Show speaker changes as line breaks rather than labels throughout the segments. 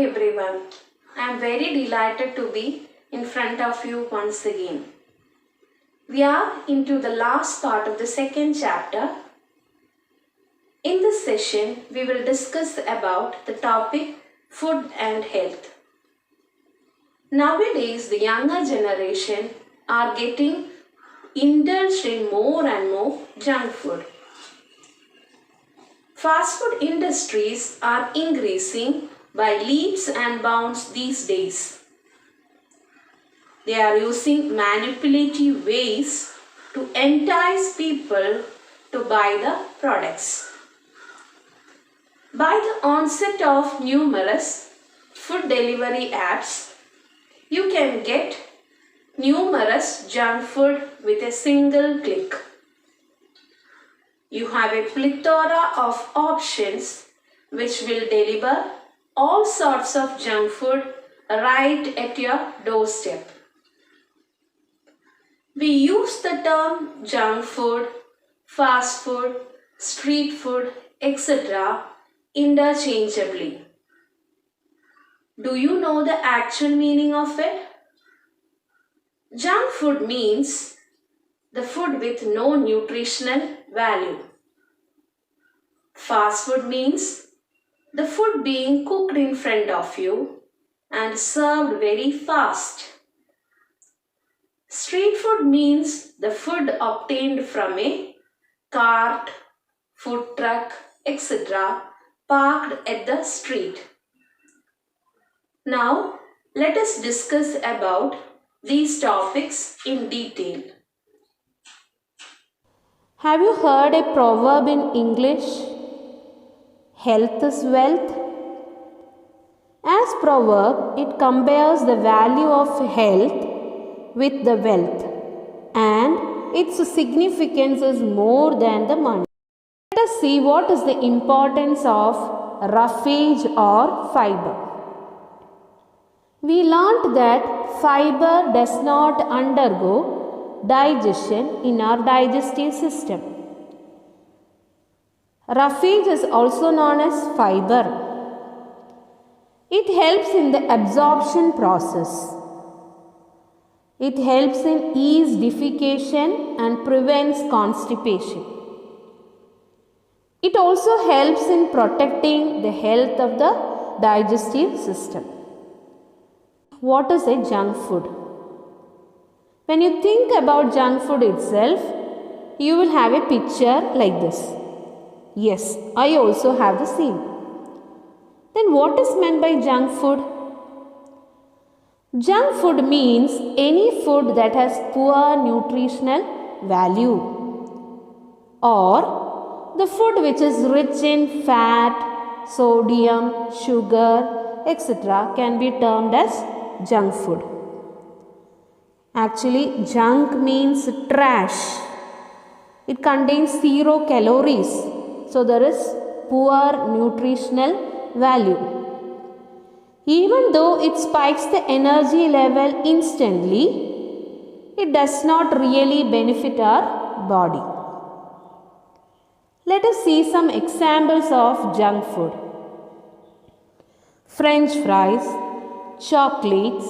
everyone. I am very delighted to be in front of you once again. We are into the last part of the second chapter. In this session, we will discuss about the topic food and health. Nowadays, the younger generation are getting indulged in more and more junk food. Fast food industries are increasing by leaps and bounds these days. They are using manipulative ways to entice people to buy the products. By the onset of numerous food delivery apps, you can get numerous junk food with a single click. You have a plethora of options which will deliver all sorts of junk food right at your doorstep. We use the term junk food, fast food, street food, etc. interchangeably. Do you know the actual meaning of it? Junk food means the food with no nutritional value. Fast food means the food being cooked in front of you and served very fast. Street food means the food obtained from a cart, food truck, etc. parked at the street. Now, let us discuss about these topics in detail.
Have you heard a proverb in English? Health is wealth. As proverb, it compares the value of health with the wealth, and its significance is more than the money. Let us see what is the importance of roughage or fiber. We learnt that fiber does not undergo digestion in our digestive system. Roughage is also known as fiber. It helps in the absorption process. It helps in ease defecation and prevents constipation. It also helps in protecting the health of the digestive system. What is a junk food? When you think about junk food itself, you will have a picture like this. Yes, I also have the same. Then what is meant by junk food? Junk food means any food that has poor nutritional value, or the food which is rich in fat, sodium, sugar, etc. can be termed as junk food. Actually, junk means trash. It contains 0 calories, so there is poor nutritional value. Even though it spikes the energy level instantly, it does not really benefit our body. Let us see some examples of junk food. French fries, chocolates,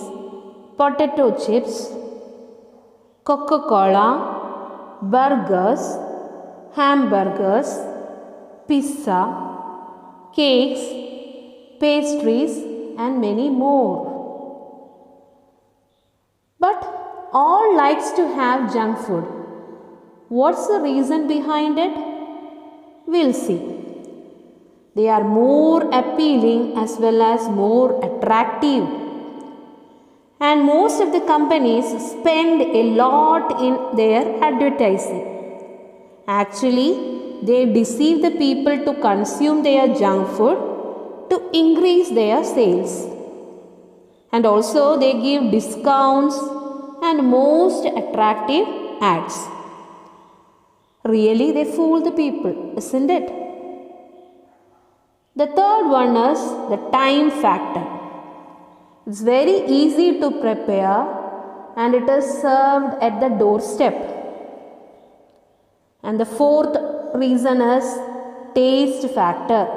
potato chips, Coca-Cola, burgers, hamburgers, pizza, cakes, pastries, and many more. But all likes to have junk food. What's the reason behind it? We'll see. They are more appealing as well as more attractive. And most of the companies spend a lot in their advertising. Actually, they deceive the people to consume their junk food to increase their sales. And also they give discounts and most attractive ads. Really, they fool the people, isn't it? The third one is the time factor. It's very easy to prepare and it is served at the doorstep. And the fourth reason is taste factor.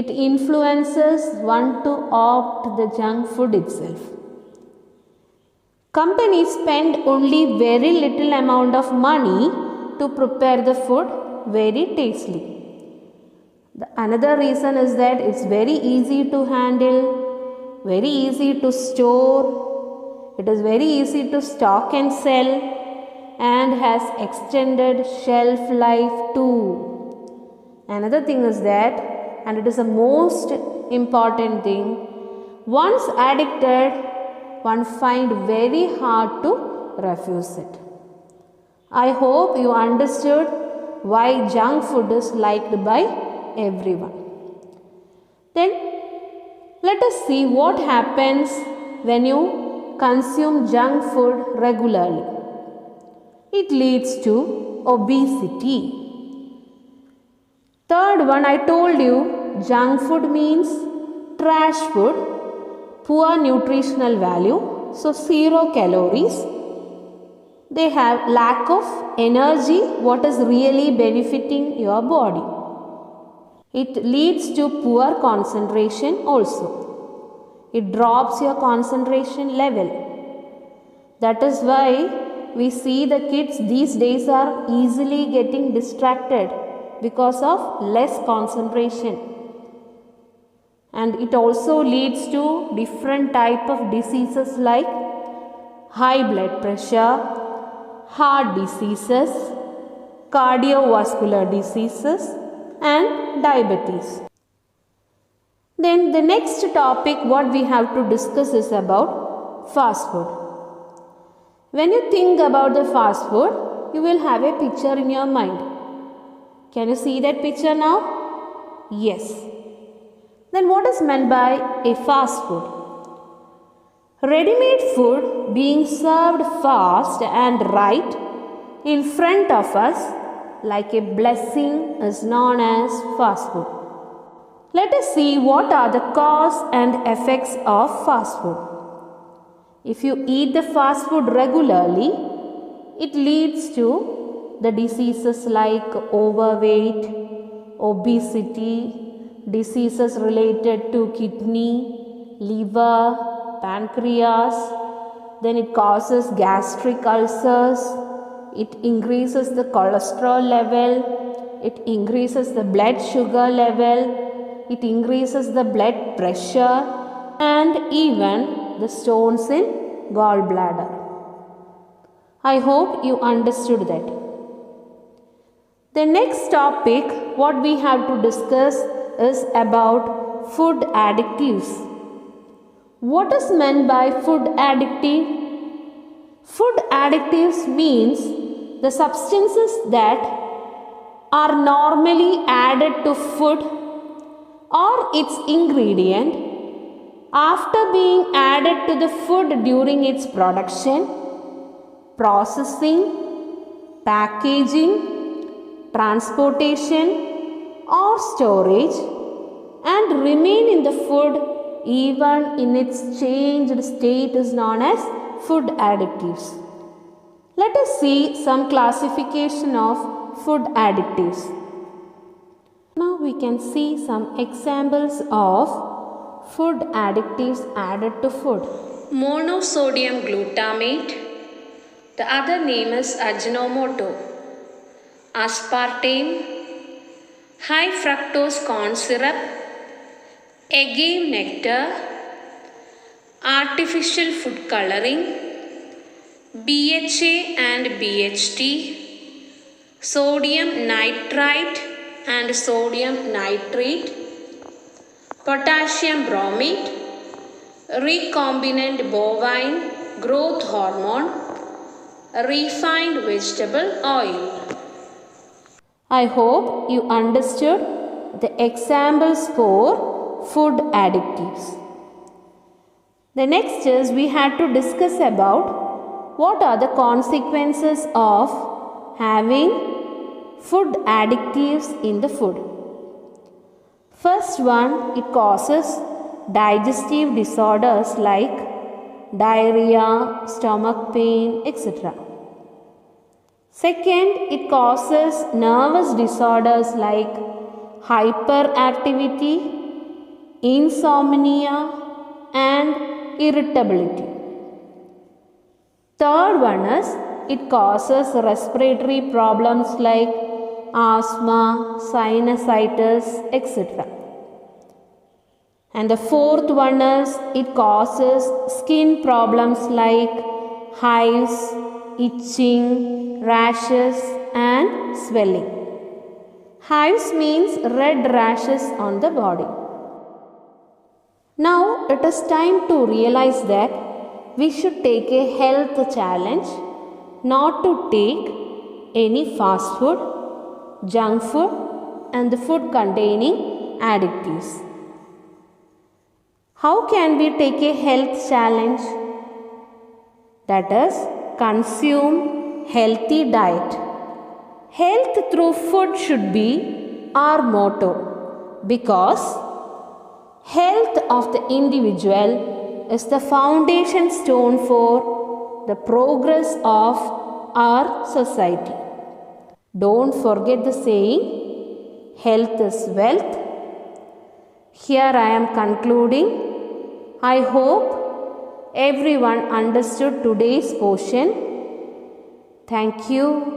it influences one to opt the junk food itself. Companies spend only very little amount of money to prepare the food very tastily. Another reason is that it's very easy to handle, very easy to store, it is very easy to stock and sell, and has extended shelf life too. Another thing is that, and it is the most important thing, once addicted, one find very hard to refuse it. I hope you understood why junk food is liked by everyone. Then let us see what happens when you consume junk food regularly. It leads to obesity. Third one, I told you, junk food means trash food, poor nutritional value, so 0 calories. They have lack of energy, what is really benefiting your body. It leads to poor concentration also. It drops your concentration level. That is why we see the kids these days are easily getting distracted because of less concentration. And it also leads to different type of diseases like high blood pressure, heart diseases, cardiovascular diseases, and diabetes. Then the next topic what we have to discuss is about fast food. When you think about the fast food, you will have a picture in your mind. Can you see that picture now? Yes. Then what is meant by a fast food? Ready-made food being served fast and right in front of us like a blessing is known as fast food. Let us see what are the cause and effects of fast food. If you eat the fast food regularly, it leads to the diseases like overweight, obesity, diseases related to kidney, liver, pancreas, then it causes gastric ulcers, it increases the cholesterol level, it increases the blood sugar level, it increases the blood pressure, and even the stones in gallbladder. I hope you understood that. The next topic what we have to discuss is about food additives. What is meant by food additive? Food additives means the substances that are normally added to food or its ingredient after being added to the food during its production, processing, packaging, transportation or storage and remain in the food even in its changed state is known as food additives. Let us see some classification of food additives. Now we can see some examples of food additives added to food.
Monosodium glutamate, the other name is Ajinomoto, aspartame, high fructose corn syrup, agave nectar, artificial food coloring, BHA and BHT, sodium nitrite and sodium nitrate, potassium bromate, recombinant bovine growth hormone, refined vegetable oil.
I hope you understood the examples for food additives. The next is we had to discuss about what are the consequences of having food additives in the food. First one, it causes digestive disorders like diarrhea, stomach pain, etc. Second, it causes nervous disorders like hyperactivity, insomnia, and irritability. Third one is it causes respiratory problems like asthma, sinusitis, etc. And the fourth one is it causes skin problems like hives, itching, rashes, and swelling. Hives means red rashes on the body. Now it is time to realize that we should take a health challenge not to take any fast food, junk food, and the food containing additives. How can we take a health challenge? That is, consume healthy diet. Health through food should be our motto because health of the individual is the foundation stone for the progress of our society. Don't forget the saying, health is wealth. Here I am concluding. I hope everyone understood today's portion. Thank you.